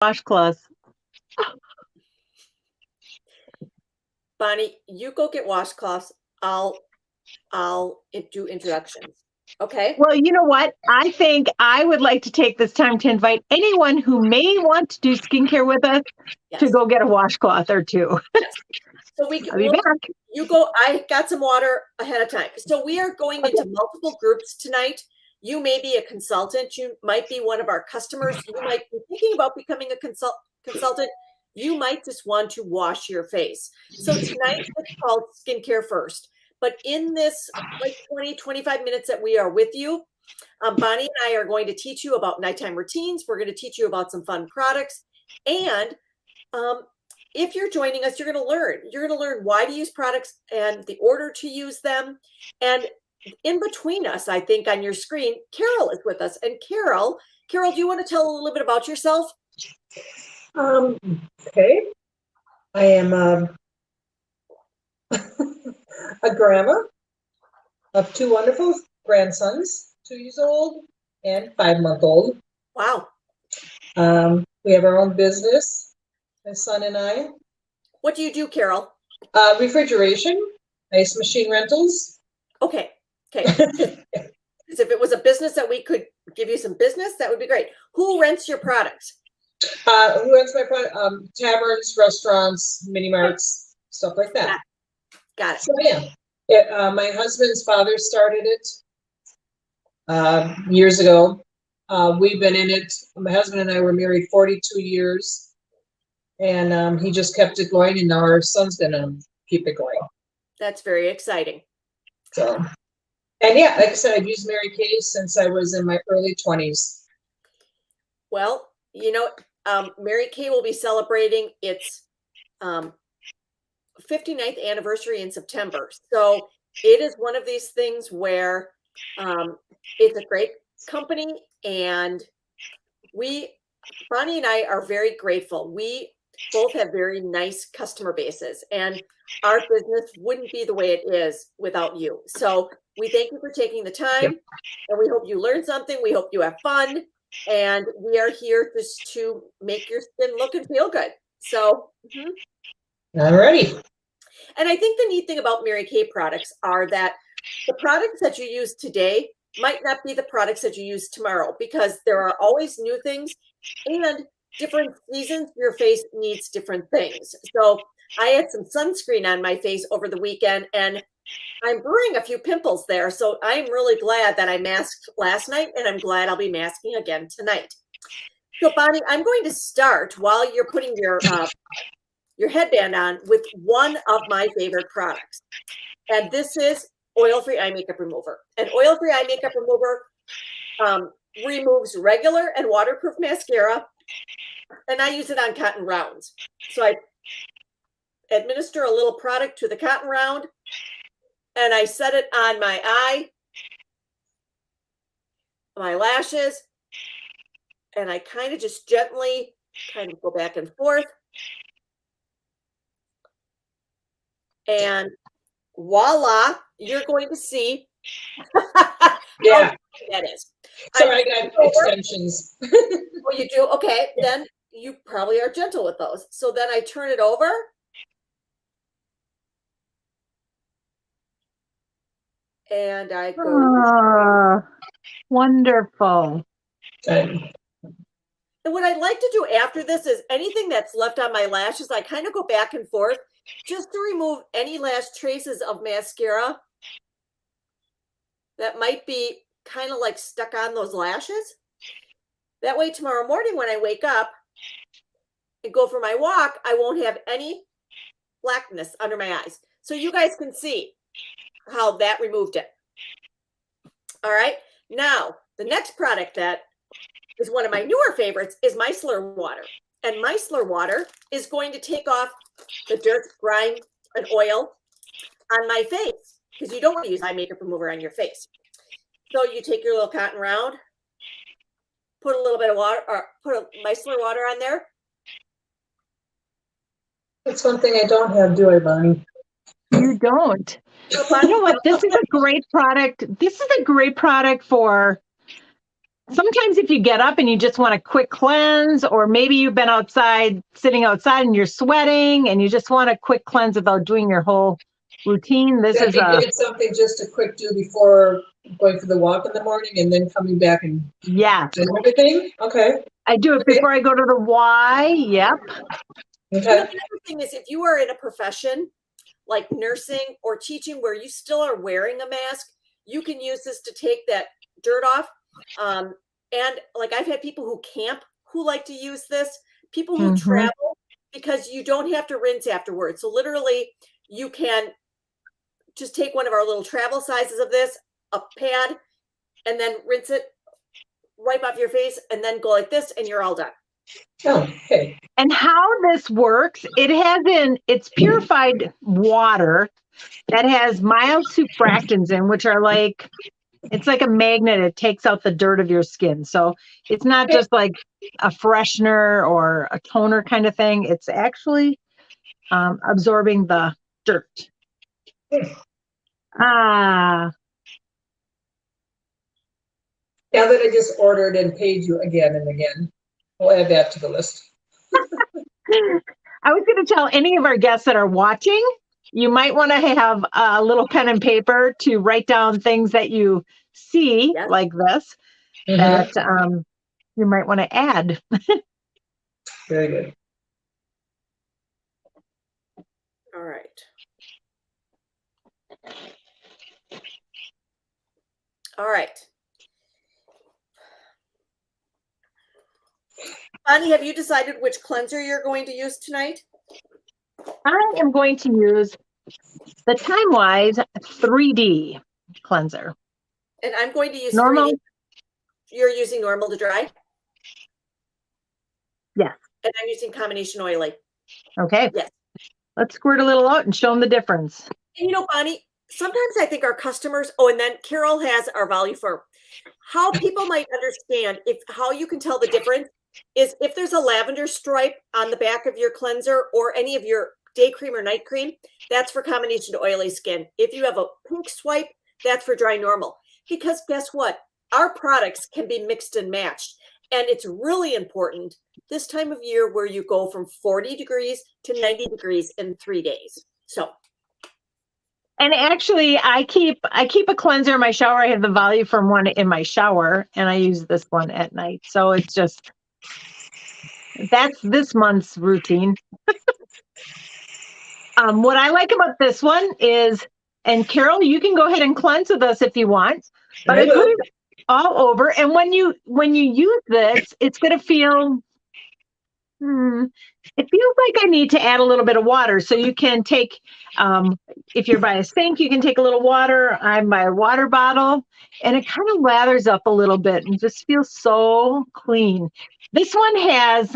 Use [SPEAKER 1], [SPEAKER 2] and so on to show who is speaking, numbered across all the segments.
[SPEAKER 1] washcloths.
[SPEAKER 2] Bonnie, you go get washcloths. I'll do introductions. Okay.
[SPEAKER 1] Well, you know what? I think I would like to take this time to invite anyone who may want to do skincare with us to go get a washcloth or two.
[SPEAKER 2] Yes. So
[SPEAKER 1] I'll be back.
[SPEAKER 2] You go. I got some water ahead of time. So we are going into multiple groups tonight. You may be a consultant. You might be one of our customers. You might be thinking about becoming a consultant. You might just want to wash your face. So tonight it's called Skincare First. But in this like 20, 25 minutes that we are with you, Bonnie and I are going to teach you about nighttime routines. We're going to teach you about some fun products. And if you're joining us, you're going to learn. You're going to learn why to use products and the order to use them. And in between us, I think on your screen, Carol is with us. And Carol, do you want to tell a little bit about yourself?
[SPEAKER 3] Okay. I am a grandma of two wonderful grandsons, 2 years old and 5-month-old.
[SPEAKER 2] Wow.
[SPEAKER 3] We have our own business, my son and I.
[SPEAKER 2] What do you do, Carol?
[SPEAKER 3] Refrigeration, ice machine rentals.
[SPEAKER 2] Okay. Because if it was a business that we could give you some business, that would be great. Who rents your products?
[SPEAKER 3] Who rents my product? Taverns, restaurants, mini marts, stuff like that.
[SPEAKER 2] Got it.
[SPEAKER 3] So yeah, my husband's father started it years ago. We've been in it. My husband and I were married 42 years, and he just kept it going, and now our son's gonna keep it going.
[SPEAKER 2] That's very exciting.
[SPEAKER 3] So, and yeah, like I said, I've used Mary Kay since I was in my early 20s.
[SPEAKER 2] Well, you know, Mary Kay will be celebrating its 59th anniversary in September. So it is one of these things where it's a great company, and Bonnie and I are very grateful. We both have very nice customer bases, and our business wouldn't be the way it is without you. So we thank you for taking the time, and we hope you learn something. We hope you have fun, and we are here just to make your skin look and feel good. So,
[SPEAKER 3] All righty.
[SPEAKER 2] And I think the neat thing about Mary Kay products are that the products that you use today might not be the products that you use tomorrow, because there are always new things, and different seasons, your face needs different things. So I had some sunscreen on my face over the weekend, and I'm brewing a few pimples there. So I'm really glad that I masked last night, and I'm glad I'll be masking again tonight. So Bonnie, I'm going to start while you're putting your headband on with one of my favorite products. And this is oil-free eye makeup remover. And oil-free eye makeup remover removes regular and waterproof mascara. And I use it on cotton rounds. So I administer a little product to the cotton round, and I set it on my eye, my lashes, and I kind of just gently kind of go back and forth. And voila, you're going to see
[SPEAKER 3] Yeah,
[SPEAKER 2] that is.
[SPEAKER 3] So I got extensions.
[SPEAKER 2] Oh, you do? Okay, then you probably are gentle with those. So then I turn it over. And I go.
[SPEAKER 1] Wonderful.
[SPEAKER 2] And what I'd like to do after this is anything that's left on my lashes, I kind of go back and forth just to remove any last traces of mascara that might be kind of like stuck on those lashes. That way tomorrow morning when I wake up and go for my walk, I won't have any blackness under my eyes. So you guys can see how that removed it. All right. Now, the next product that is one of my newer favorites is micellar water. And micellar water is going to take off the dirt, grime, and oil on my face, because you don't want to use eye makeup remover on your face. So you take your little cotton round, put a little bit of water, or put a micellar water on there.
[SPEAKER 3] That's one thing I don't have, do I, Bonnie?
[SPEAKER 1] You don't. You know what? This is a great product. This is a great product for sometimes if you get up and you just want a quick cleanse, or maybe you've been outside, sitting outside and you're sweating and you just want a quick cleanse without doing your whole routine, this
[SPEAKER 3] That'd
[SPEAKER 1] is
[SPEAKER 3] be
[SPEAKER 1] a,
[SPEAKER 3] good, something just a quick do before going for the walk in the morning and then coming back and
[SPEAKER 1] yes.
[SPEAKER 3] doing everything? Okay,
[SPEAKER 1] I do it before I go to the Y. Yep.
[SPEAKER 2] You know,
[SPEAKER 3] okay.
[SPEAKER 2] the other thing is if you are in a profession like nursing or teaching where you still are wearing a mask, you can use this to take that dirt off. And like I've had people who camp who like to use this, people who
[SPEAKER 1] Mhm.
[SPEAKER 2] travel, because you don't have to rinse afterwards. So literally you can just take one of our little travel sizes of this, a pad, and then rinse it, wipe off your face, and then go like this, and you're all done.
[SPEAKER 3] Oh, okay.
[SPEAKER 1] And how this works, it's purified water that has mild surfactants in, which are like, it's like a magnet. It takes out the dirt of your skin. So it's not just like a freshener or a toner kind of thing. It's actually absorbing the dirt. Ah,
[SPEAKER 3] Now that I just ordered and paid you again and again, we'll add that to the list.
[SPEAKER 1] I was going to tell any of our guests that are watching, you might want to have a little pen and paper to write down things that you see
[SPEAKER 2] Yes.
[SPEAKER 1] like this
[SPEAKER 3] Mhm.
[SPEAKER 1] that you might want to add.
[SPEAKER 3] Very good.
[SPEAKER 2] All right. All right. Bonnie, have you decided which cleanser you're going to use tonight?
[SPEAKER 1] I am going to use the TimeWise 3D cleanser.
[SPEAKER 2] And I'm going to use
[SPEAKER 1] Normal?
[SPEAKER 2] 3D. You're using normal to dry?
[SPEAKER 1] Yes.
[SPEAKER 2] And I'm using combination oily.
[SPEAKER 1] Okay.
[SPEAKER 2] Yes.
[SPEAKER 1] Let's squirt a little out and show them the difference.
[SPEAKER 2] And you know, Bonnie, sometimes I think our customers, and then Carol has our value firm. How people might understand how you can tell the difference is if there's a lavender stripe on the back of your cleanser or any of your day cream or night cream, that's for combination oily skin. If you have a pink swipe, that's for dry normal. Because guess what? Our products can be mixed and matched. And it's really important this time of year where you go from 40 degrees to 90 degrees in 3 days. So
[SPEAKER 1] And actually, I keep a cleanser in my shower. I have the Voluform one in my shower, and I use this one at night. So it's just, that's this month's routine. What I like about this one is, and Carol, you can go ahead and cleanse with us if you want, but I put it all over. And when you use this, it's going to feel, it feels like I need to add a little bit of water. So you can take, if you're by a sink, you can take a little water. I'm by a water bottle, and it kind of lathers up a little bit and just feels so clean. This one has,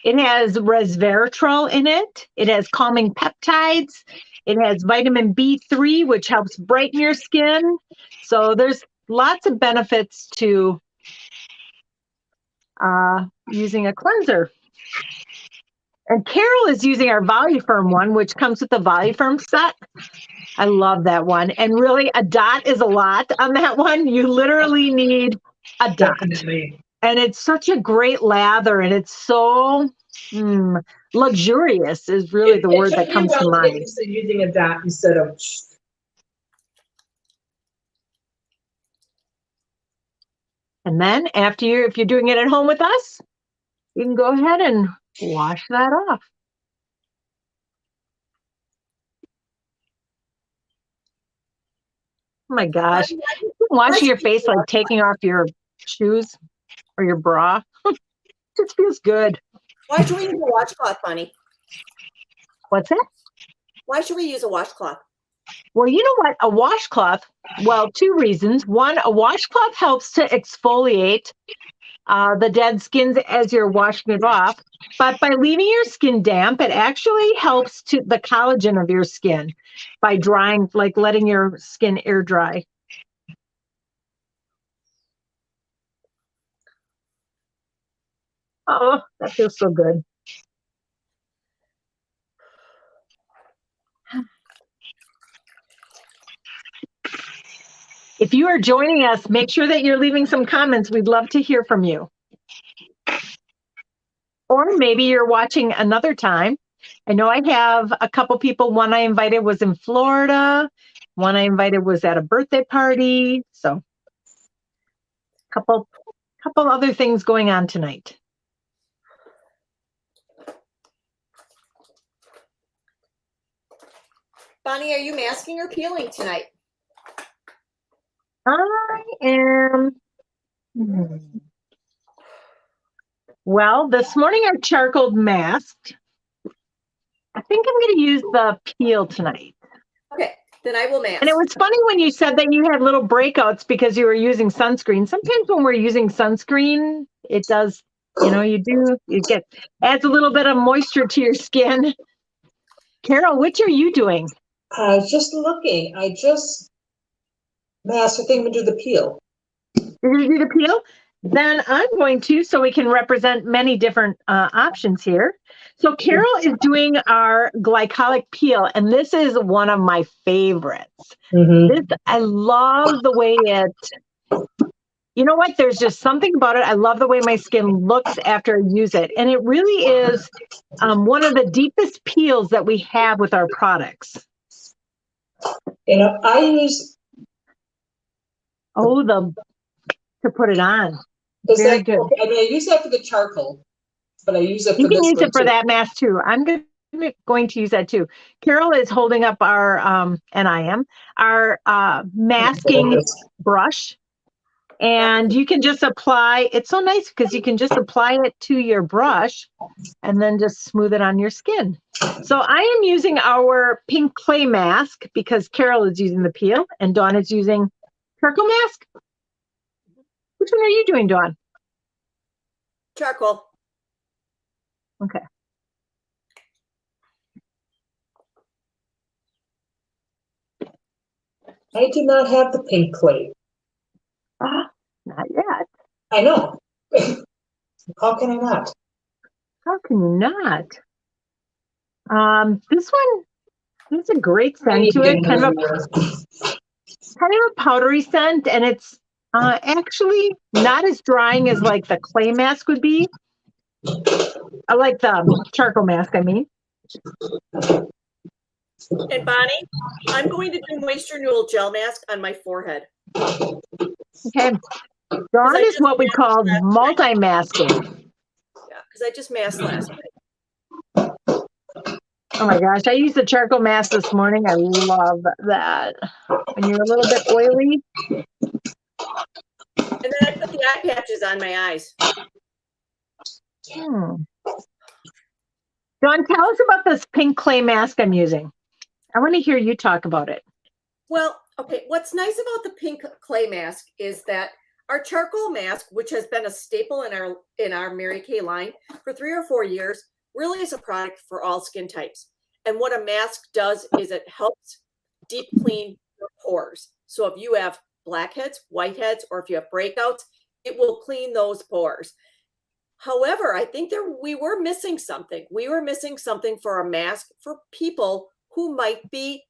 [SPEAKER 1] it has resveratrol in it. It has calming peptides. It has vitamin B3, which helps brighten your skin. So there's lots of benefits to using a cleanser. And Carol is using our Voluform one, which comes with the Voluform set. I love that one. And really, a dot is a lot on that one. You literally need a dot.
[SPEAKER 3] Definitely.
[SPEAKER 1] And it's such a great lather, and it's so luxurious is really the word that comes to mind.
[SPEAKER 3] Using a dot instead of.
[SPEAKER 1] And then if you're doing it at home with us, you can go ahead and wash that off. Oh my gosh. Washing your face like taking off your shoes or your bra. Just feels good.
[SPEAKER 2] why should we use a washcloth, Bonnie?
[SPEAKER 1] What's that?
[SPEAKER 2] Why should we use a washcloth?
[SPEAKER 1] Well, you know what? A washcloth, well, two reasons. One, a washcloth helps to exfoliate the dead skins as you're washing it off. But by leaving your skin damp, it actually helps to the collagen of your skin by drying, like letting your skin air dry. Oh, that feels so good. If you are joining us, make sure that you're leaving some comments. We'd love to hear from you. Or maybe you're watching another time. I know I have a couple people. One I invited was in Florida. One I invited was at a birthday party. So couple other things going on tonight.
[SPEAKER 2] Bonnie, are you masking or peeling tonight?
[SPEAKER 1] I am. Well, this morning I charcoal masked. I think I'm going to use the peel tonight.
[SPEAKER 2] Okay, then I will mask.
[SPEAKER 1] And it was funny when you said that you had little breakouts because you were using sunscreen. Sometimes when we're using sunscreen, it does, adds a little bit of moisture to your skin. Carol, which are you doing?
[SPEAKER 3] I was just looking. I just masked. I think I'm gonna do the peel.
[SPEAKER 1] You're going to do the peel? Then I'm going to, so we can represent many different options here. So Carol is doing our glycolic peel, and this is one of my favorites. I love the way you know what? There's just something about it. I love the way my skin looks after I use it. And it really is one of the deepest peels that we have with our products.
[SPEAKER 3] I use.
[SPEAKER 1] To put it on.
[SPEAKER 3] Very
[SPEAKER 1] good.
[SPEAKER 3] I mean, I use that for the charcoal, but I use it for
[SPEAKER 1] You can
[SPEAKER 3] this
[SPEAKER 1] use it for that mask too. I'm going to use that too. Carol is holding up our, and I am, our masking brush. And you can just apply, it's so nice because you can just apply it to your brush and then just smooth it on your skin. So I am using our pink clay mask because Carol is using the peel and Dawn is using charcoal mask. Which one are you doing, Dawn?
[SPEAKER 2] Charcoal.
[SPEAKER 1] Okay.
[SPEAKER 3] I do not have the pink clay.
[SPEAKER 1] Not yet.
[SPEAKER 3] I know. How can I not?
[SPEAKER 1] How can you not? This one has a great scent to it, kind of a powdery scent, and it's actually not as drying as like the clay mask would be. I like the charcoal mask, I mean.
[SPEAKER 2] And Bonnie, I'm going to do Moisture Renewal Gel Mask on my forehead.
[SPEAKER 1] Okay. Dawn is what we call multi-masking.
[SPEAKER 2] Yeah, because I just masked last night.
[SPEAKER 1] Oh my gosh, I used the charcoal mask this morning. I love that. When you're a little bit oily.
[SPEAKER 2] And then I put the eye patches on my eyes.
[SPEAKER 1] Dawn, tell us about this pink clay mask I'm using. I want to hear you talk about it.
[SPEAKER 2] Well, okay, what's nice about the pink clay mask is that our charcoal mask, which has been a staple in our Mary Kay line for 3 or 4 years, really is a product for all skin types. And what a mask does is it helps deep clean your pores. So if you have blackheads, whiteheads, or if you have breakouts, it will clean those pores. However, I think we were missing something. We were missing something for a mask for people who might be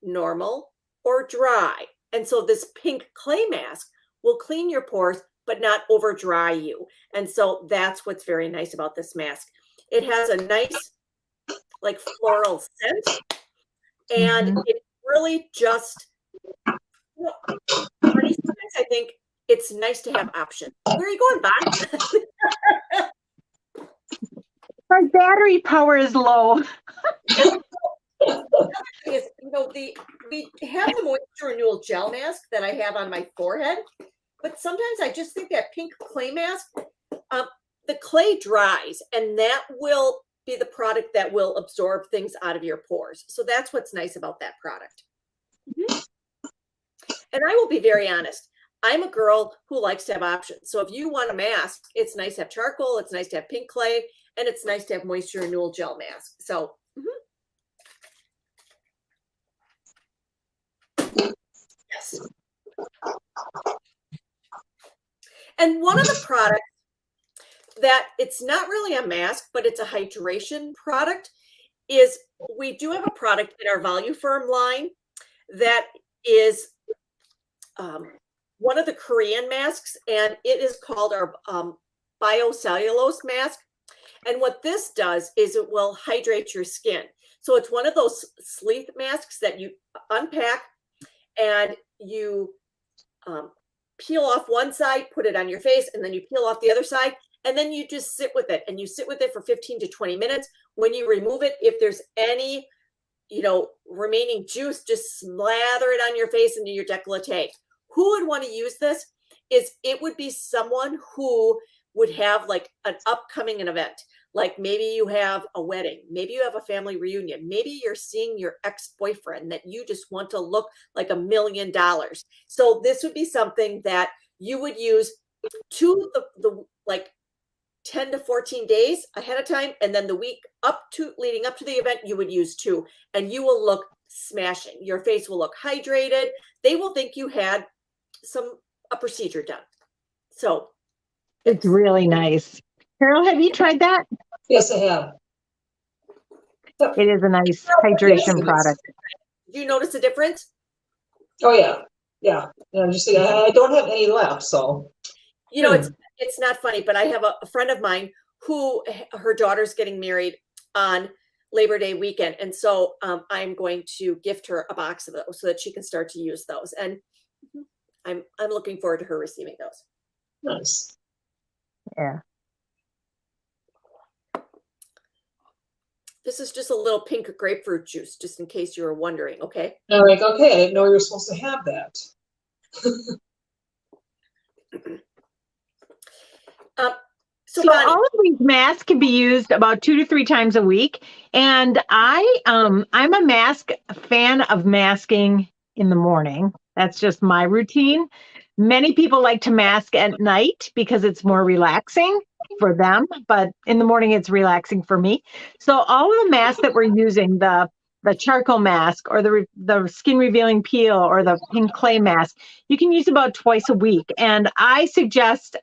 [SPEAKER 2] normal or dry. And so this pink clay mask will clean your pores, but not over dry you. And so that's what's very nice about this mask. It has a nice, like, floral scent, and it really just, sometimes I think it's nice to have options. Where are you going, Bon?
[SPEAKER 1] My battery power is low.
[SPEAKER 2] Is, we have the Moisture Renewal Gel Mask that I have on my forehead, but sometimes I just think that pink clay mask, the clay dries, and that will be the product that will absorb things out of your pores. So that's what's nice about that product. And I will be very honest. I'm a girl who likes to have options. So if you want a mask, it's nice to have charcoal, it's nice to have pink clay, and it's nice to have Moisture Renewal Gel Mask. So yes. And one of the products that it's not really a mask, but it's a hydration product, is we do have a product in our Voluform line that is one of the Korean masks, and it is called our biocellulose mask. And what this does is it will hydrate your skin. So it's one of those sleeve masks that you unpack and you peel off one side, put it on your face, and then you peel off the other side. And then you just sit with it, and you sit with it for 15 to 20 minutes. When you remove it, if there's any, remaining juice, just slather it on your face and your décolleté. Who would want to use this? It would be someone who would have like an upcoming event. Like maybe you have a wedding, maybe you have a family reunion, maybe you're seeing your ex-boyfriend that you just want to look like $1 million. So this would be something that you would use to the like 10 to 14 days ahead of time, and then the week leading up to the event, you would use 2, and you will look smashing. Your face will look hydrated. They will think you had a procedure done. So
[SPEAKER 1] It's really nice. Carol, have you tried that?
[SPEAKER 3] Yes, I have.
[SPEAKER 1] It is a nice hydration product.
[SPEAKER 2] Do you notice a difference?
[SPEAKER 3] Oh yeah, yeah. Just I don't have any left, so.
[SPEAKER 2] It's not funny, but I have a friend of mine who her daughter's getting married on Labor Day weekend, and so I'm going to gift her a box of those so that she can start to use those. And I'm looking forward to her receiving those.
[SPEAKER 3] Nice.
[SPEAKER 1] Yeah.
[SPEAKER 2] This is just a little pink grapefruit juice, just in case you were wondering. Okay.
[SPEAKER 3] I'm like, okay, I didn't know you were supposed to have that.
[SPEAKER 1] So all of these masks can be used about 2 to 3 times a week. And I'm a fan of masking in the morning. That's just my routine. Many people like to mask at night because it's more relaxing for them, but in the morning it's relaxing for me. So all of the masks that we're using, the charcoal mask or the skin revealing peel or the pink clay mask, you can use about twice a week. And I suggest,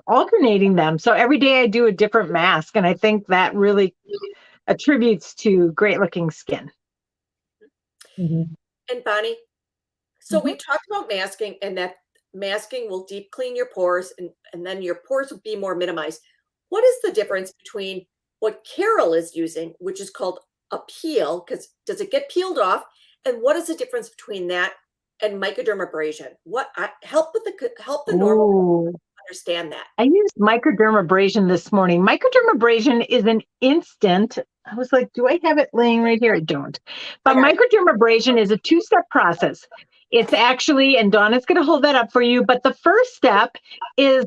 [SPEAKER 1] alternating them. So every day I do a different mask, and I think that really attributes to great looking skin.
[SPEAKER 2] And Bonnie, so we talked about masking, and that masking will deep clean your pores, and then your pores will be more minimized. What is the difference between what Carol is using, which is called a peel, because does it get peeled off? And what is the difference between that and microdermabrasion? Help the normal understand that.
[SPEAKER 1] I used microdermabrasion this morning. Microdermabrasion is an instant. I was like, do I have it laying right here? I don't. But microdermabrasion is a 2-step process. It's actually, and Donna's going to hold that up for you, but the first step is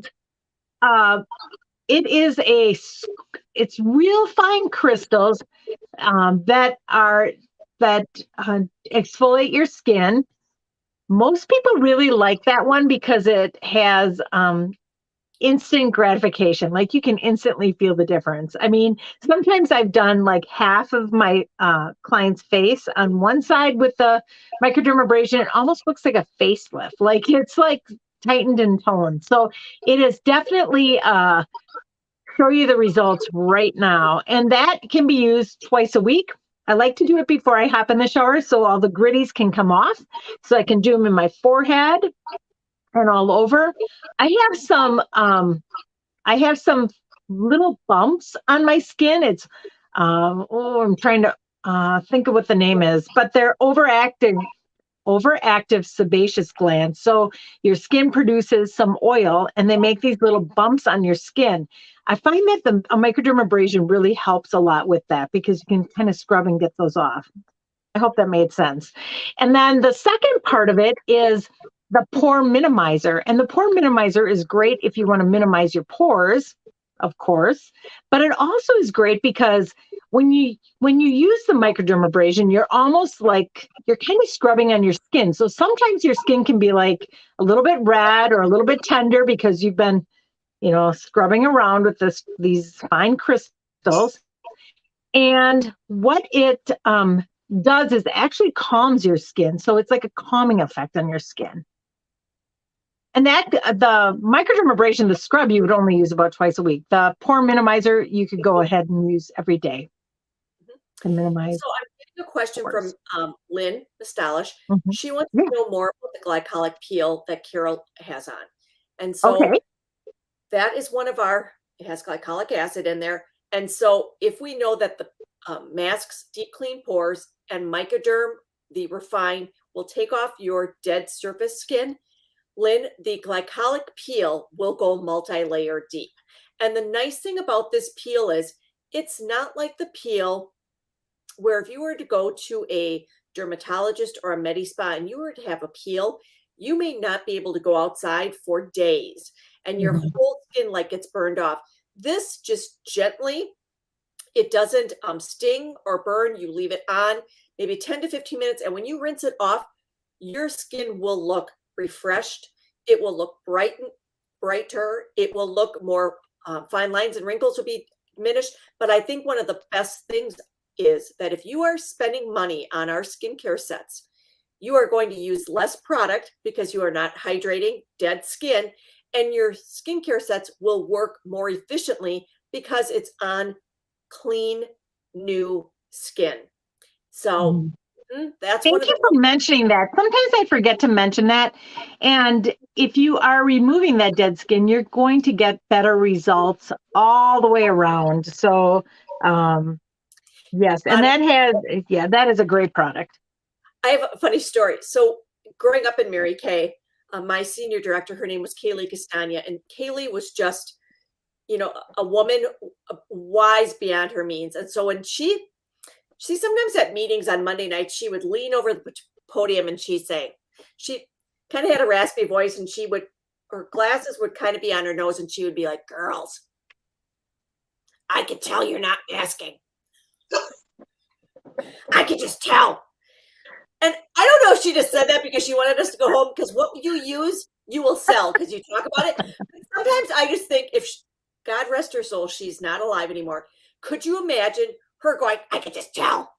[SPEAKER 1] it's real fine crystals that exfoliate your skin. Most people really like that one because it has instant gratification. Like you can instantly feel the difference. I mean, sometimes I've done like half of my client's face on one side with the microdermabrasion. It almost looks like a facelift. Like it's like tightened and toned. So it is definitely show you the results right now. And that can be used twice a week. I like to do it before I hop in the shower so all the gritties can come off. So I can do them in my forehead and all over. I have some little bumps on my skin. It's I'm trying to think of what the name is, but they're overactive sebaceous glands. So your skin produces some oil and they make these little bumps on your skin. I find that the microdermabrasion really helps a lot with that because you can kind of scrub and get those off. I hope that made sense. And then the second part of it is the pore minimizer. And the pore minimizer is great if you want to minimize your pores, of course, but it also is great because when you use the microdermabrasion, you're almost like you're kind of scrubbing on your skin. So sometimes your skin can be like a little bit red or a little bit tender because you've been, scrubbing around with these fine crystals. And what it does is actually calms your skin. So it's like a calming effect on your skin. And that the microdermabrasion, the scrub, you would only use about twice a week. The pore minimizer, you could go ahead and use every day to minimize.
[SPEAKER 2] So I'm getting A question
[SPEAKER 1] Of
[SPEAKER 2] from
[SPEAKER 1] course.
[SPEAKER 2] Lynn Nostalish.
[SPEAKER 1] Mhm.
[SPEAKER 2] She wants
[SPEAKER 1] Yeah.
[SPEAKER 2] to know more about the glycolic peel that Carol has on. And so
[SPEAKER 1] Okay.
[SPEAKER 2] that is one of our, it has glycolic acid in there. And so if we know that the masks deep clean pores and Microderm, the refine, will take off your dead surface skin, Lynn, the glycolic peel will go multi-layer deep. And the nice thing about this peel is it's not like the peel where if you were to go to a dermatologist or a med spa and you were to have a peel, you may not be able to go outside for days and your
[SPEAKER 1] Mhm.
[SPEAKER 2] whole skin like gets burned off. This just gently, it doesn't sting or burn. You leave it on maybe 10 to 15 minutes. And when you rinse it off, your skin will look refreshed. It will look brighter. It will look more fine lines and wrinkles will be diminished. But I think one of the best things is that if you are spending money on our skincare sets, you are going to use less product because you are not hydrating dead skin, and your skincare sets will work more efficiently because it's on clean, new skin. So
[SPEAKER 1] Mhm.
[SPEAKER 2] that's one
[SPEAKER 1] Thank
[SPEAKER 2] of
[SPEAKER 1] you
[SPEAKER 2] the
[SPEAKER 1] for mentioning that. Sometimes I forget to mention that. And if you are removing that dead skin, you're going to get better results all the way around. So, um, yes, and
[SPEAKER 2] Bonnie,
[SPEAKER 1] that has, yeah, that is a great product.
[SPEAKER 2] I have a funny story. So growing up in Mary Kay, my senior director, her name was Kaylee Castagna, and Kaylee was just, a woman wise beyond her means. And so when she sometimes at meetings on Monday nights, she would lean over the podium and she'd say, she kind of had a raspy voice and her glasses would kind of be on her nose and she would be like, girls, I could tell you're not masking. I could just tell. And I don't know if she just said that because she wanted us to go home because what you use, you will sell because you talk about it. But sometimes I just think God rest her soul, she's not alive anymore. Could you imagine her going, I could just tell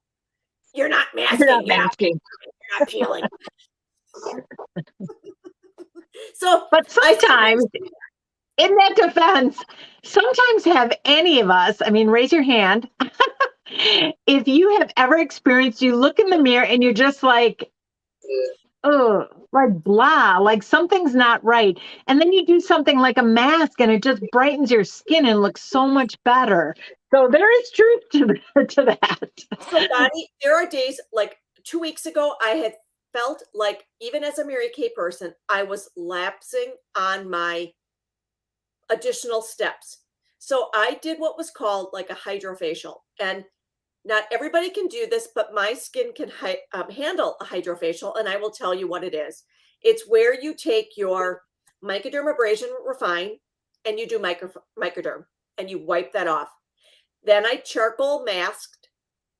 [SPEAKER 2] you're not
[SPEAKER 1] You're not
[SPEAKER 2] masking,
[SPEAKER 1] masking.
[SPEAKER 2] you're not peeling. So
[SPEAKER 1] But
[SPEAKER 2] I said,
[SPEAKER 1] sometimes, in that defense, sometimes have any of us, I mean, raise your hand. If you have ever experienced, you look in the mirror and you're just like, oh, like blah, like something's not right. And then you do something like a mask and it just brightens your skin and looks so much better. So there is truth to that.
[SPEAKER 2] so Bonnie, there are days like 2 weeks ago, I had felt like even as a Mary Kay person, I was lapsing on my additional steps. So I did what was called like a hydrofacial. And not everybody can do this, but my skin can handle a hydrofacial. And I will tell you what it is. It's where you take your Microderm Abrasion Refine and you do Microderm and you wipe that off. Then I charcoal masked.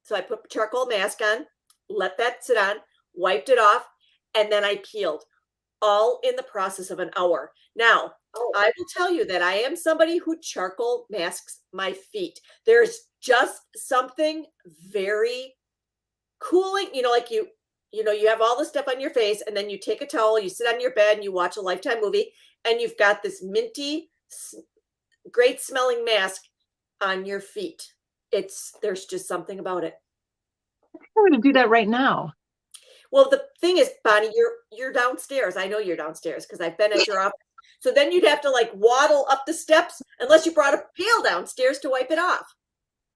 [SPEAKER 2] So I put charcoal mask on, let that sit on, wiped it off, and then I peeled all in the process of an hour. Now, I will tell you that I am somebody who charcoal masks my feet. There's just something very cooling, like you have all this stuff on your face and then you take a towel, you sit on your bed and you watch a Lifetime movie and you've got this minty, great smelling mask on your feet. There's just something about it.
[SPEAKER 1] I'm going to do that right now.
[SPEAKER 2] Well, the thing is, Bonnie, you're downstairs. I know you're downstairs because I've been at your office. So then you'd have to like waddle up the steps unless you brought a pail downstairs to wipe it off.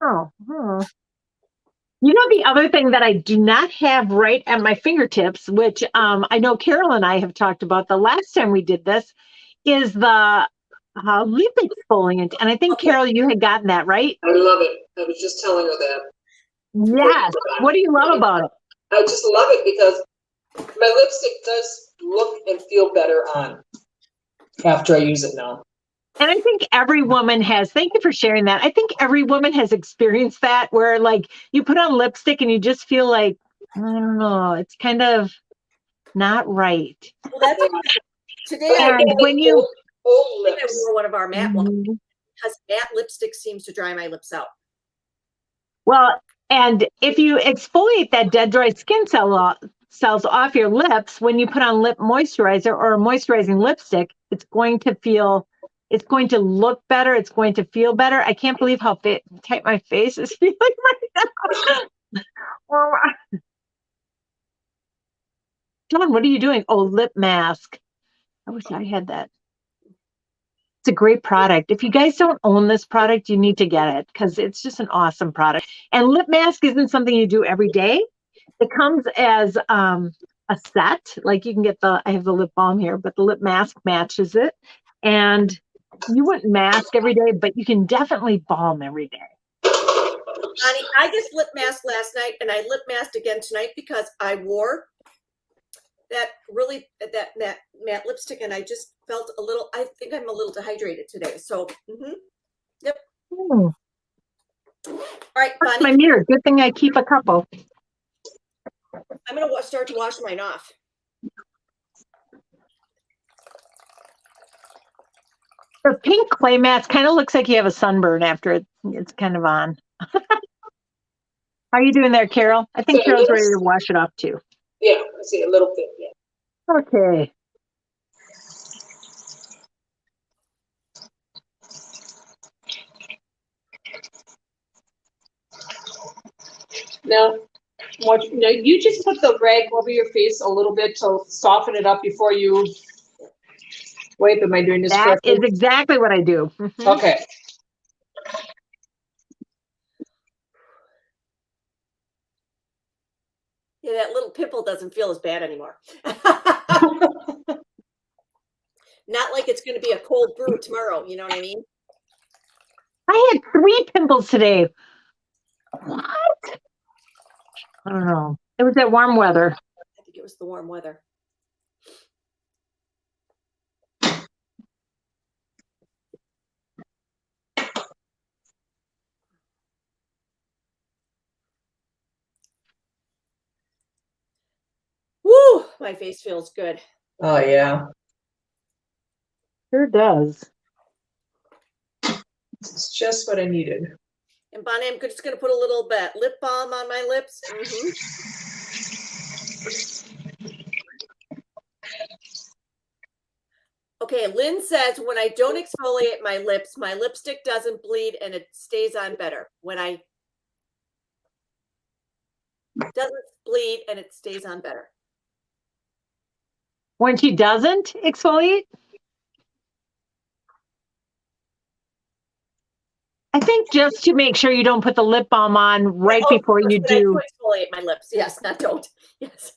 [SPEAKER 1] Oh, You know, the other thing that I do not have right at my fingertips, which I know Carol and I have talked about the last time we did this, is the lip exfoliant. And I think, Carol, you had gotten that, right?
[SPEAKER 3] I love it. I was just telling her that.
[SPEAKER 1] Yes. What do you love about it?
[SPEAKER 3] I just love it because my lipstick does look and feel better on after I use it now.
[SPEAKER 1] And I think every woman has, thank you for sharing that. I think every woman has experienced that where like you put on lipstick and you just feel like, I don't know, it's kind of not right.
[SPEAKER 2] Well, that's today.
[SPEAKER 1] And when you
[SPEAKER 3] old
[SPEAKER 2] I
[SPEAKER 3] lips.
[SPEAKER 2] wore one of our matte ones
[SPEAKER 1] Mhm.
[SPEAKER 2] because matte lipstick seems to dry my lips out.
[SPEAKER 1] Well, and if you exfoliate that dead dry skin cells off your lips, when you put on lip moisturizer or a moisturizing lipstick, it's going to look better. It's going to feel better. I can't believe how tight my face is feeling right now. Oh, John, what are you doing? Oh, lip mask. I wish I had that. It's a great product. If you guys don't own this product, you need to get it because it's just an awesome product. And lip mask isn't something you do every day. It comes as a set. Like you can get I have the lip balm here, but the lip mask matches it. And you wouldn't mask every day, but you can definitely balm every day.
[SPEAKER 2] Bonnie, I just lip masked last night and I lip masked again tonight because I wore that matte lipstick and I just felt I think I'm a little dehydrated today. So, yep.
[SPEAKER 1] Hmm.
[SPEAKER 2] All right,
[SPEAKER 1] That's
[SPEAKER 2] Bonnie.
[SPEAKER 1] my mirror. Good thing I keep a couple.
[SPEAKER 2] I'm going to start to wash mine off.
[SPEAKER 1] The pink clay mask kind of looks like you have a sunburn after it's kind of on. How are you doing there, Carol? I think Carol's ready to wash it off too.
[SPEAKER 3] Yeah, I see a little bit. Yeah.
[SPEAKER 1] Okay.
[SPEAKER 3] Now, you just put the rag over your face a little bit to soften it up before you wipe. Am I doing this
[SPEAKER 1] That
[SPEAKER 3] correctly?
[SPEAKER 1] is exactly what I do.
[SPEAKER 3] Okay.
[SPEAKER 2] Yeah, that little pimple doesn't feel as bad anymore. Not like it's going to be a cold brew tomorrow. You know what I mean?
[SPEAKER 1] I had 3 pimples today. What? I don't know. It was that warm weather.
[SPEAKER 2] I think it was the warm weather. Woo! My face feels good.
[SPEAKER 3] Oh, yeah.
[SPEAKER 1] Sure does.
[SPEAKER 3] It's just what I needed.
[SPEAKER 2] And Bonnie, I'm just going to put a little bit lip balm on my lips. Okay, Lynn says when I don't exfoliate my lips, my lipstick doesn't bleed and it stays on better. When I doesn't bleed and it stays on better.
[SPEAKER 1] When she doesn't exfoliate? I think just to make sure you don't put the lip balm on right before you do.
[SPEAKER 2] I exfoliate my lips. Yes, not don't. Yes.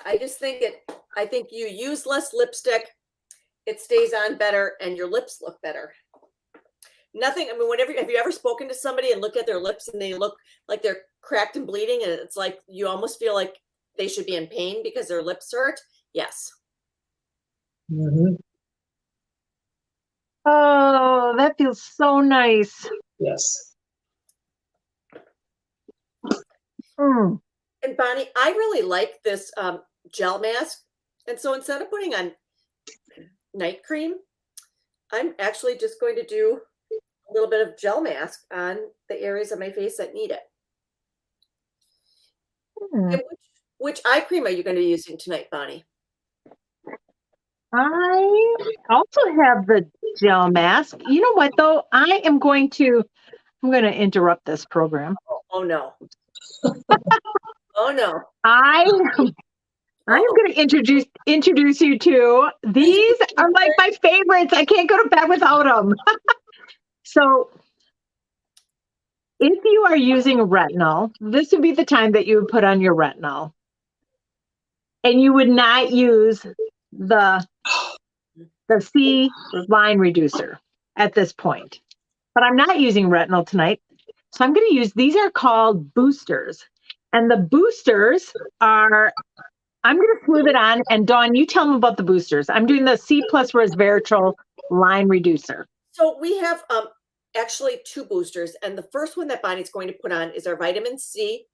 [SPEAKER 2] I just think I think you use less lipstick, it stays on better, and your lips look better. Nothing, I mean, have you ever spoken to somebody and look at their lips and they look like they're cracked and bleeding and it's like you almost feel like they should be in pain because their lips hurt? Yes.
[SPEAKER 1] Oh, that feels so nice.
[SPEAKER 3] Yes.
[SPEAKER 1] Mm.
[SPEAKER 2] And Bonnie, I really like this gel mask. And so instead of putting on night cream, I'm actually just going to do a little bit of gel mask on the areas of my face that need it. And which eye cream are you going to be using tonight, Bonnie?
[SPEAKER 1] I also have the gel mask. You know what, though? I'm going to interrupt this program.
[SPEAKER 2] Oh no. Oh no.
[SPEAKER 1] I'm going to introduce you to these are like my favorites. I can't go to bed without them. So if you are using retinol, this would be the time that you would put on your retinol. And you would not use the C line reducer at this point. But I'm not using retinol tonight. So I'm going to use, these are called boosters. And the boosters are, I'm going to smooth it on. And Dawn, you tell them about the boosters. I'm doing the C plus resveratrol line reducer.
[SPEAKER 2] So we have actually 2 boosters. And the first one that Bonnie's going to put on is our vitamin C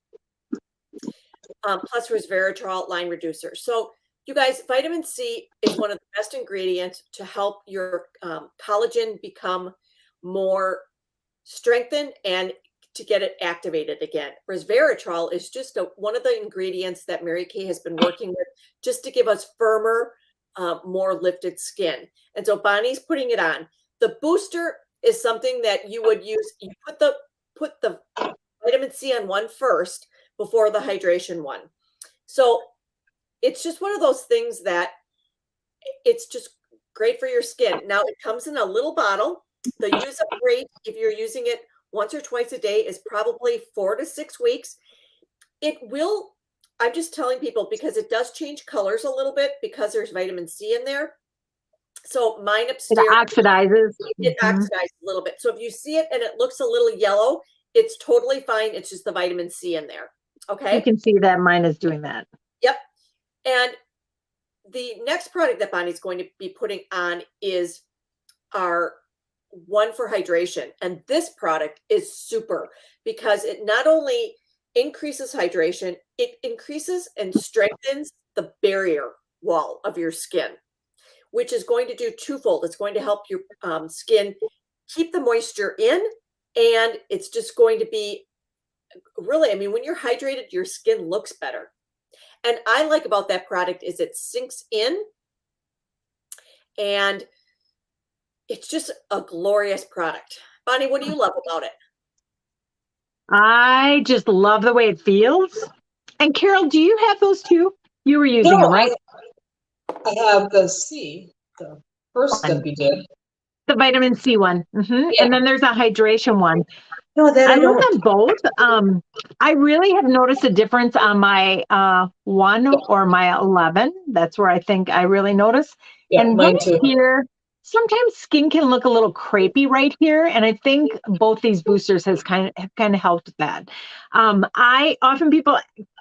[SPEAKER 2] plus resveratrol line reducer. So you guys, vitamin C is one of the best ingredients to help your collagen become more strengthened and to get it activated again. Resveratrol is just one of the ingredients that Mary Kay has been working with just to give us firmer, more lifted skin. And so Bonnie's putting it on. The booster is something that you would use. You put the put the vitamin C on one first before the hydration one. So it's just one of those things that it's just great for your skin. Now it comes in a little bottle. The use up rate, if you're using it once or twice a day, is probably 4 to 6 weeks. It will, I'm just telling people because it does change colors a little bit because there's vitamin C in there. So mine
[SPEAKER 1] It
[SPEAKER 2] upstairs,
[SPEAKER 1] oxidizes.
[SPEAKER 2] it
[SPEAKER 1] Mhm.
[SPEAKER 2] oxidizes a little bit. So if you see it and it looks a little yellow, it's totally fine. It's just the vitamin C in there.
[SPEAKER 1] You
[SPEAKER 2] Okay.
[SPEAKER 1] can see that mine is doing that.
[SPEAKER 2] Yep. And the next product that Bonnie's going to be putting on is our one for hydration. And this product is super because it not only increases hydration, it increases and strengthens the barrier wall of your skin, which is going to do twofold. It's going to help your skin keep the moisture in, and it's just going to be really, I mean, when you're hydrated, your skin looks better. And I like about that product is it sinks in and it's just a glorious product. Bonnie, what do you love about it?
[SPEAKER 1] I just love the way it feels. And Carol, do you have those too? You were using
[SPEAKER 3] No,
[SPEAKER 1] them, right?
[SPEAKER 3] I have the C, the first step you did.
[SPEAKER 1] The vitamin C one.
[SPEAKER 3] Yeah.
[SPEAKER 1] And then there's a hydration one.
[SPEAKER 3] No, that
[SPEAKER 1] I
[SPEAKER 3] I
[SPEAKER 1] love
[SPEAKER 3] don't.
[SPEAKER 1] them both. I really have noticed a difference on my 1 or my 11. That's where I think I really notice.
[SPEAKER 3] Yeah,
[SPEAKER 1] And
[SPEAKER 3] mine
[SPEAKER 1] right
[SPEAKER 3] too.
[SPEAKER 1] here, sometimes skin can look a little crepey right here, and I think both these boosters have kind of helped that. I often people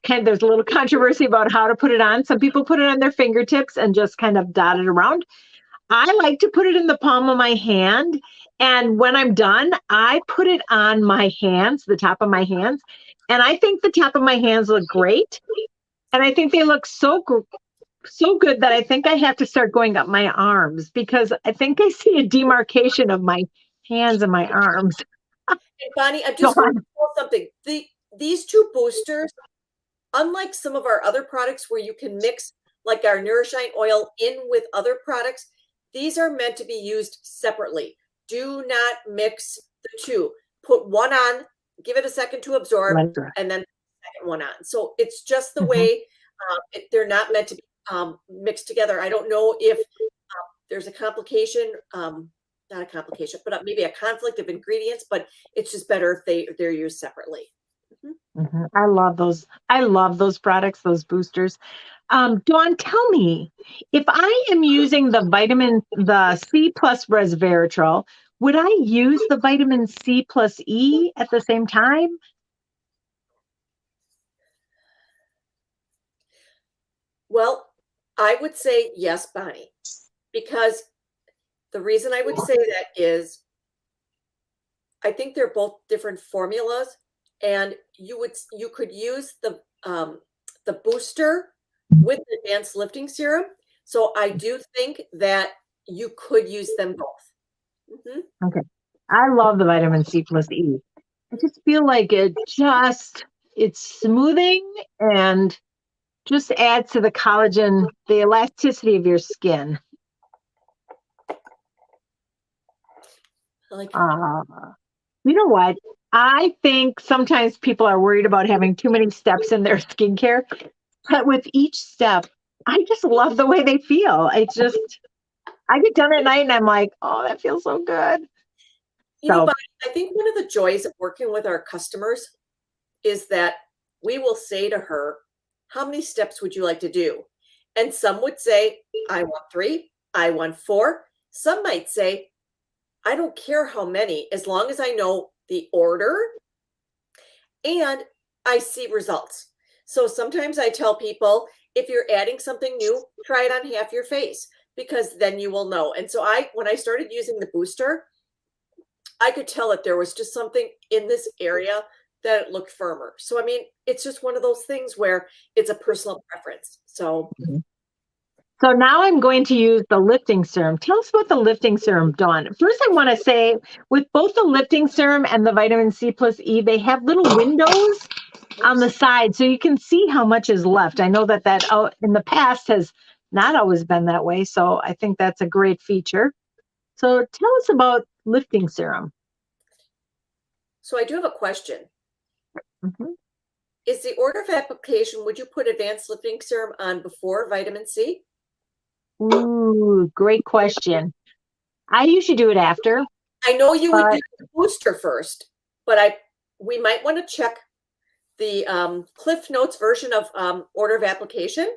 [SPEAKER 1] there's a little controversy about how to put it on. Some people put it on their fingertips and just kind of dot it around. I like to put it in the palm of my hand. And when I'm done, I put it on my hands, the top of my hands. And I think the top of my hands look great. And I think they look so good that I think I have to start going up my arms because I think I see a demarcation of my hands and my arms.
[SPEAKER 2] And Bonnie, I'm
[SPEAKER 1] Go
[SPEAKER 2] just going
[SPEAKER 1] on.
[SPEAKER 2] to tell something. These two boosters, unlike some of our other products where you can mix like our Nourishine oil in with other products, these are meant to be used separately. Do not mix the two. Put one on, give it a second to absorb, and then the second one on. So it's just the way they're not meant to be mixed together. I don't know if there's a complication, not a complication, but maybe a conflict of ingredients, but it's just better if they're used separately.
[SPEAKER 1] I love those. I love those products, those boosters. Dawn, tell me, if I am using the C plus resveratrol, would I use the vitamin C plus E at the same time?
[SPEAKER 2] Well, I would say yes, Bonnie, because the reason I would say that is I think they're both different formulas, and you could use the booster with the advanced lifting serum. So I do think that you could use them both.
[SPEAKER 1] Okay. I love the vitamin C plus E. I just feel like it's smoothing and just adds to the collagen, the elasticity of your skin.
[SPEAKER 2] Like,
[SPEAKER 1] You know what? I think sometimes people are worried about having too many steps in their skincare, but with each step, I just love the way they feel. I get done at night and I'm like, oh, that feels so good.
[SPEAKER 2] Bonnie, I think one of the joys of working with our customers is that we will say to her, how many steps would you like to do? And some would say, I want 3, I want 4. Some might say, I don't care how many, as long as I know the order and I see results. So sometimes I tell people, if you're adding something new, try it on half your face because then you will know. And so when I started using the booster, I could tell that there was just something in this area that it looked firmer. So, I mean, it's just one of those things where it's a personal preference. So
[SPEAKER 1] now I'm going to use the lifting serum. Tell us about the lifting serum, Dawn. First, I want to say with both the lifting serum and the vitamin C plus E, they have little windows on the side so you can see how much is left. I know that in the past has not always been that way. So I think that's a great feature. So tell us about lifting serum.
[SPEAKER 2] So I do have a question.
[SPEAKER 1] Mhm.
[SPEAKER 2] Is the order of application, would you put advanced lifting serum on before vitamin C?
[SPEAKER 1] Ooh, great question. I usually do it after,
[SPEAKER 2] I know you would
[SPEAKER 1] but
[SPEAKER 2] use the booster first, but we might want to check the Cliff Notes version of order of application.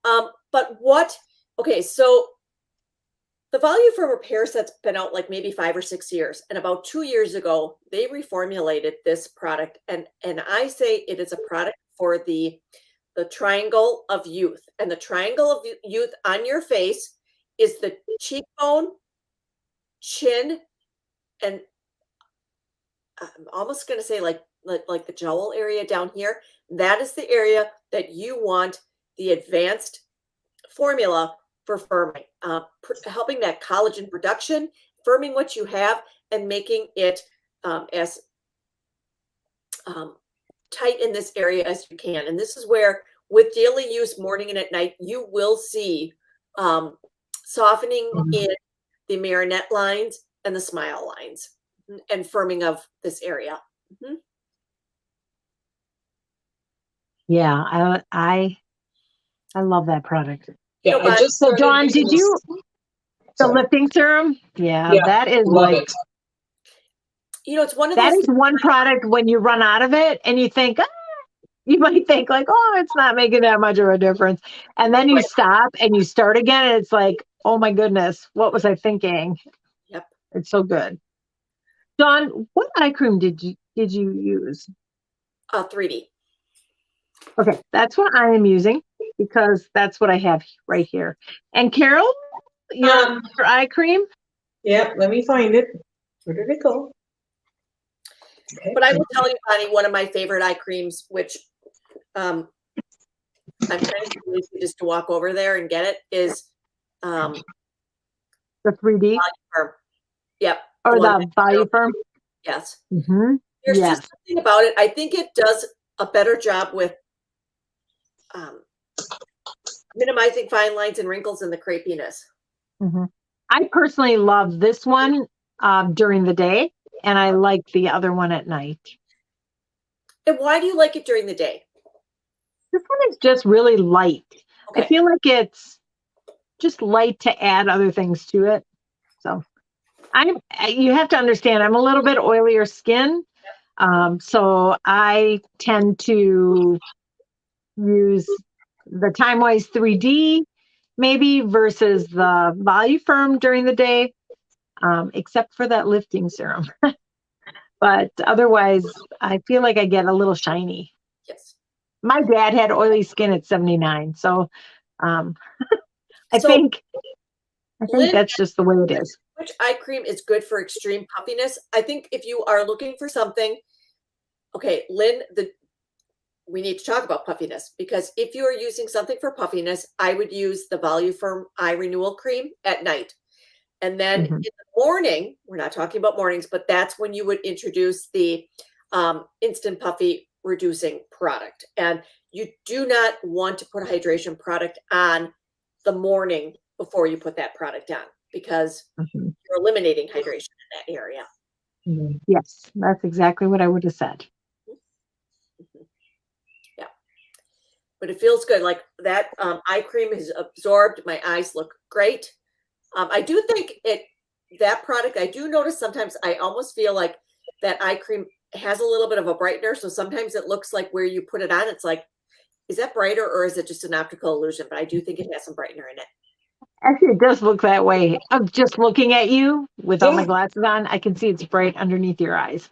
[SPEAKER 2] But what, okay, so the Voluform repair set's been out like maybe 5 or 6 years, and about 2 years ago, they reformulated this product, and I say it is a product for the triangle of youth, and the triangle of youth on your face is the cheekbone, chin, and I'm almost going to say like the jowl area down here. That is the area that you want the advanced formula for firming, helping that collagen production, firming what you have, and making it as tight in this area as you can. And this is where, with daily use, morning and at night, you will see softening in the marionette lines and the smile lines and firming of this area. Mhm.
[SPEAKER 1] yeah, I love that product.
[SPEAKER 3] Yeah,
[SPEAKER 2] But-
[SPEAKER 3] I just
[SPEAKER 1] So
[SPEAKER 3] started
[SPEAKER 1] Dawn,
[SPEAKER 3] using
[SPEAKER 1] did
[SPEAKER 3] this-
[SPEAKER 1] you the
[SPEAKER 3] Sorry.
[SPEAKER 1] lifting serum? Yeah,
[SPEAKER 3] Yeah,
[SPEAKER 1] that is
[SPEAKER 3] love
[SPEAKER 1] like
[SPEAKER 3] it.
[SPEAKER 2] It's one of
[SPEAKER 1] that
[SPEAKER 2] those
[SPEAKER 1] is one product when you run out of it and you think, "Ah," you might think like, oh, it's not making that much of a difference. And then you
[SPEAKER 2] Right.
[SPEAKER 1] stop and you start again and it's like, oh my goodness, what was I thinking?
[SPEAKER 2] Yep.
[SPEAKER 1] It's so good. Dawn, what eye cream did you use?
[SPEAKER 2] 3D.
[SPEAKER 1] Okay, that's what I am using because that's what I have right here. And Carol, your eye cream?
[SPEAKER 3] Yeah, let me find it. Where did it go? Okay.
[SPEAKER 2] But I will tell you, Bonnie, one of my favorite eye creams, which I'm kind of lazy just to walk over there and get it, is
[SPEAKER 1] The 3D
[SPEAKER 2] Firm. Yep.
[SPEAKER 1] or
[SPEAKER 2] one
[SPEAKER 1] the Value Firm?
[SPEAKER 2] Yes.
[SPEAKER 1] Mm-hmm.
[SPEAKER 2] There's
[SPEAKER 1] Yes.
[SPEAKER 2] just something about it. I think it does a better job with minimizing fine lines and wrinkles and the crepiness.
[SPEAKER 1] Mm-hmm. I personally love this one during the day, and I like the other one at night.
[SPEAKER 2] And why do you like it during the day?
[SPEAKER 1] This one is just really light. I
[SPEAKER 2] Okay.
[SPEAKER 1] feel like it's just light to add other things to it. So you have to understand, I'm a little bit oilier skin. So I tend to use the TimeWise 3D maybe versus the Value Firm during the day, except for that lifting serum. But otherwise, I feel like I get a little shiny.
[SPEAKER 2] Yes.
[SPEAKER 1] My dad had oily skin at 79, so I
[SPEAKER 2] So,
[SPEAKER 1] think
[SPEAKER 2] Lynn,
[SPEAKER 1] that's just the way it is.
[SPEAKER 2] which eye cream is good for extreme puffiness? I think if you are looking for something, okay, Lynn, we need to talk about puffiness, because if you are using something for puffiness, I would use the Voluform Eye Renewal Cream at night. And then in the morning, we're not talking about mornings, but that's when you would introduce the Instant Puffy Reducing product. And you do not want to put a hydration product on the morning before you put that product on, because you're eliminating hydration in that area.
[SPEAKER 1] Yes, that's exactly what I would have said.
[SPEAKER 2] Yeah. But it feels good. Like that eye cream is absorbed. My eyes look great. I do think that product, I do notice sometimes I almost feel like that eye cream has a little bit of a brightener. So sometimes it looks like where you put it on, it's like, is that brighter or is it just an optical illusion? But I do think it has some brightener in it.
[SPEAKER 1] Actually, it does look that way. I'm just looking at you with all my glasses on. I can see it's bright underneath your eyes.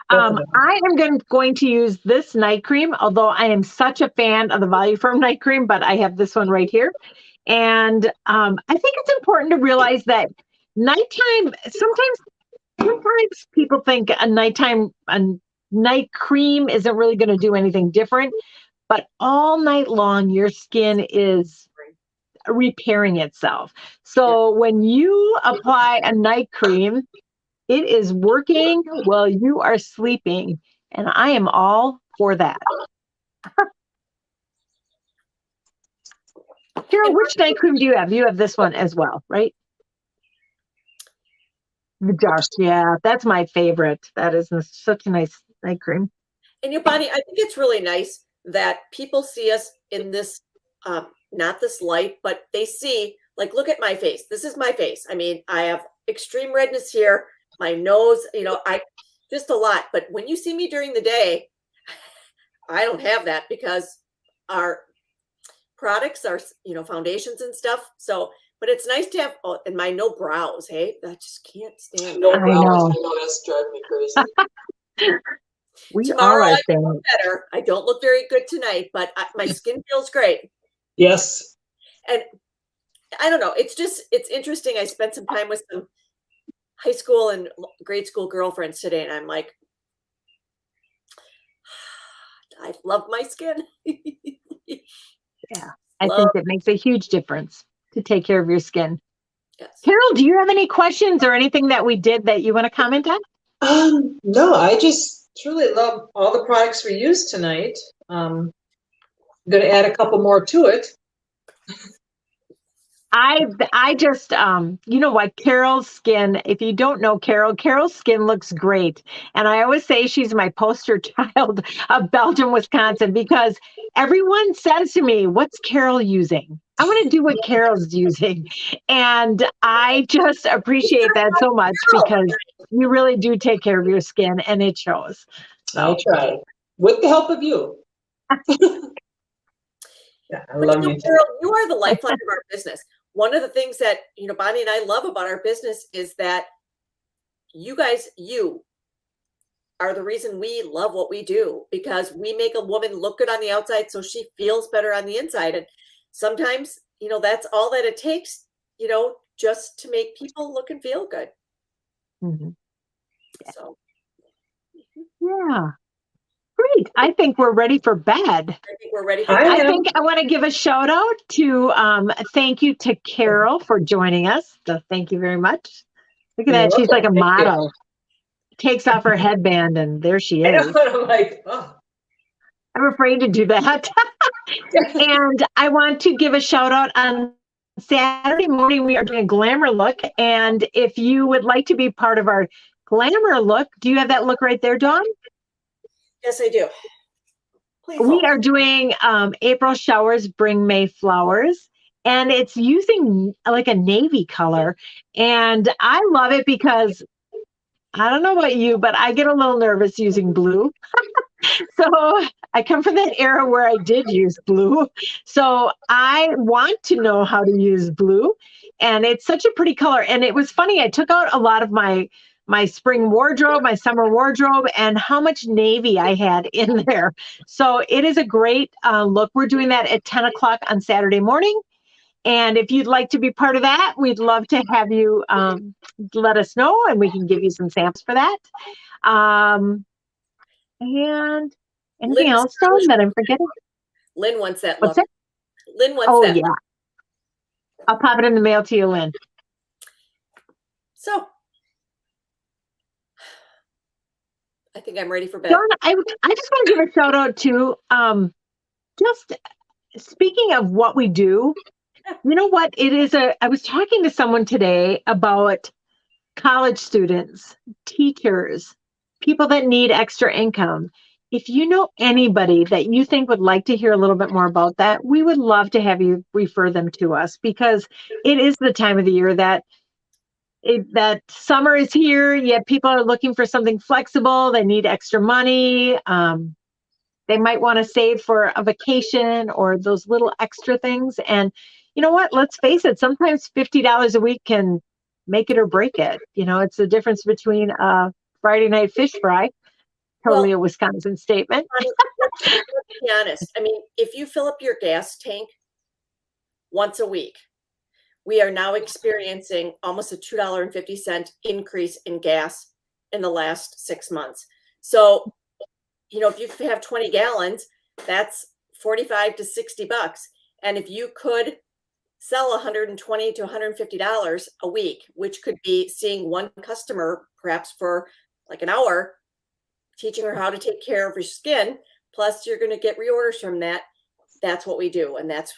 [SPEAKER 1] I am going to use this night cream, although I am such a fan of the Voluform night cream, but I have this one right here. And I think it's important to realize that nighttime, sometimes people think a night cream isn't really going to do anything different, but all night long, your skin is repairing itself. So when you apply a night cream, it is working while you are sleeping, and I am all for that. Carol, which night cream do you have? You have this one as well, right? The dark, yeah, that's my favorite. That is such a nice night cream.
[SPEAKER 2] And Bonnie, I think it's really nice that people see us in this, not this light, but they see, like, look at my face. This is my face. I mean, I have extreme redness here, my nose, I just a lot. But when you see me during the day, I don't have that because our products are, foundations and stuff. So, but it's nice to have, and my no brows. Hey, I just can't stand
[SPEAKER 3] No
[SPEAKER 2] that.
[SPEAKER 1] I
[SPEAKER 3] brows.
[SPEAKER 1] know.
[SPEAKER 3] I know that's driving me crazy.
[SPEAKER 1] We
[SPEAKER 2] Tomorrow
[SPEAKER 1] all
[SPEAKER 2] I
[SPEAKER 1] are saying
[SPEAKER 2] look better. I don't look very good tonight, but my skin feels great.
[SPEAKER 3] Yes.
[SPEAKER 2] And I don't know. It's interesting. I spent some time with some high school and grade school girlfriends today, and I'm like, I love my skin.
[SPEAKER 1] yeah, I
[SPEAKER 2] Love,
[SPEAKER 1] think it makes a huge difference to take care of your skin.
[SPEAKER 2] yes.
[SPEAKER 1] Carol, do you have any questions or anything that we did that you want to comment on?
[SPEAKER 3] No, I just truly love all the products we used tonight. I'm gonna add a couple more to it.
[SPEAKER 1] I just you know what, Carol's skin, if you don't know Carol's skin looks great. And I always say she's my poster child of Belgium, Wisconsin, because everyone says to me, what's Carol using? I want to do what Carol's using. And I just appreciate that so much because you really do take care of your skin and it shows.
[SPEAKER 3] I
[SPEAKER 1] So
[SPEAKER 3] tried with the help of you. Yeah, I love you.
[SPEAKER 2] Carol, you are the lifeline of our business. One of the things that, Bonnie and I love about our business is that you are the reason we love what we do, because we make a woman look good on the outside so she feels better on the inside. And sometimes, that's all that it takes, just to make people look and feel good.
[SPEAKER 1] mhm.
[SPEAKER 2] So
[SPEAKER 1] Yeah. Great. I think we're ready for bed.
[SPEAKER 2] I think we're ready for
[SPEAKER 3] I
[SPEAKER 1] I
[SPEAKER 3] am.
[SPEAKER 1] think I want to give a shout out to thank you to Carol for joining us. So thank you very much. Look at
[SPEAKER 3] You're
[SPEAKER 1] that. She's like a
[SPEAKER 3] welcome. Thank you.
[SPEAKER 1] model. Takes off her headband and there she
[SPEAKER 3] I know,
[SPEAKER 1] is.
[SPEAKER 3] I'm like, oh.
[SPEAKER 1] I'm afraid to do that. And I want to give a shout out on Saturday morning. We are doing a glamour look. And if you would like to be part of our glamour look, do you have that look right there, Dawn?
[SPEAKER 2] Yes, I do. Please
[SPEAKER 1] We
[SPEAKER 2] hold.
[SPEAKER 1] are doing April showers bring May flowers, and it's using like a navy color. And I love it because I don't know about you, but I get a little nervous using blue. So I come from that era where I did use blue. So I want to know how to use blue. And it's such a pretty color. And it was funny, I took out a lot of my spring wardrobe, my summer wardrobe, and how much navy I had in there. So it is a great look. We're doing that at 10 o'clock on Saturday morning. And if you'd like to be part of that, we'd love to have you let us know and we can give you some samples for that. And anything
[SPEAKER 2] Lynn,
[SPEAKER 1] else, Dawn, that I'm forgetting?
[SPEAKER 2] Lynn wants that
[SPEAKER 1] What's
[SPEAKER 2] look.
[SPEAKER 1] that?
[SPEAKER 2] Lynn wants
[SPEAKER 1] Oh,
[SPEAKER 2] that.
[SPEAKER 1] yeah. I'll pop it in the mail to you, Lynn.
[SPEAKER 2] So I think I'm ready for bed.
[SPEAKER 1] Dawn, I just want to give a shout out to just speaking of what we do. You know what? I was talking to someone today about college students, teachers, people that need extra income. If you know anybody that you think would like to hear a little bit more about that, we would love to have you refer them to us because it is the time of the year that summer is here, yet people are looking for something flexible. They need extra money. They might want to save for a vacation or those little extra things. And you know what? Let's face it, sometimes $50 a week can make it or break it. It's the difference between a Friday night fish fry, totally a Wisconsin statement.
[SPEAKER 2] Let's be honest. I mean, if you fill up your gas tank once a week, we are now experiencing almost a $2.50 increase in gas in the last 6 months. So, if you have 20 gallons, that's $45 to $60. And if you could sell $120 to $150 a week, which could be seeing one customer perhaps for like an hour, teaching her how to take care of her skin, plus you're going to get reorders from that. That's what we do. And that's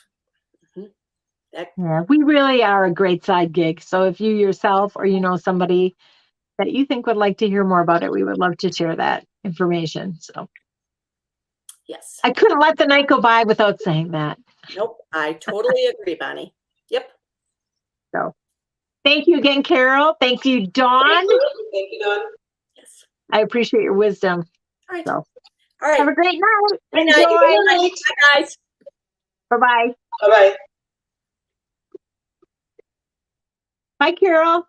[SPEAKER 1] Yeah, we really are a great side gig. So if you yourself or somebody that you think would like to hear more about it, we would love to share that information. So
[SPEAKER 2] Yes.
[SPEAKER 1] I couldn't let the night go by without saying that.
[SPEAKER 2] Nope. I totally agree, Bonnie. Yep.
[SPEAKER 1] So thank you again, Carol. Thank you, Dawn.
[SPEAKER 3] Thank you, Dawn.
[SPEAKER 2] Yes.
[SPEAKER 1] I appreciate your wisdom.
[SPEAKER 2] All right.
[SPEAKER 1] So
[SPEAKER 2] All right.
[SPEAKER 1] have a great night.
[SPEAKER 2] Good night.
[SPEAKER 1] Enjoy.
[SPEAKER 3] Good night.
[SPEAKER 2] Bye, guys.
[SPEAKER 1] Bye-bye.
[SPEAKER 3] Bye-bye.
[SPEAKER 1] Bye, Carol.